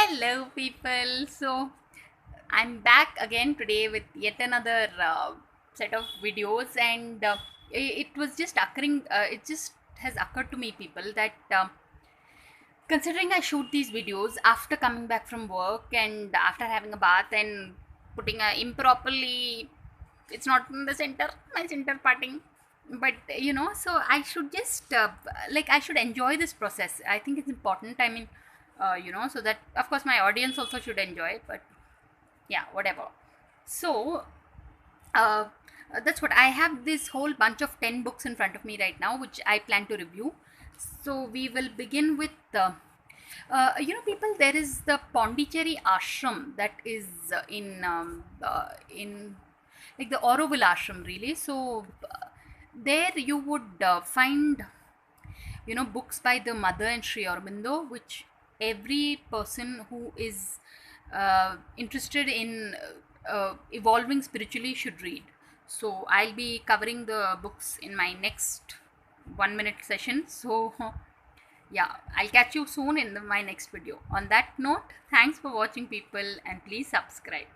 Hello, people. So, I'm back again today with yet another set of videos, and it was just occurring, it just has occurred to me, people, that considering I shoot these videos after coming back from work and after having a bath and putting a improperly, it's not in the center, my center parting, but so I should just I should enjoy this process. I think it's important. I mean, so that of course my audience also should enjoy, but yeah, whatever. So uh, that's what I have, this whole bunch of 10 books in front of me right now, which I plan to review. So we will begin with people, there is the Pondicherry ashram that is in like the Auroville ashram, really. So there you would find books by the mother and Sri Aurobindo, which every person who is interested in evolving spiritually should read. So I'll be covering the books in my next 1 minute session. So yeah, I'll catch you soon in my next video. On that note, thanks for watching, people, and please subscribe.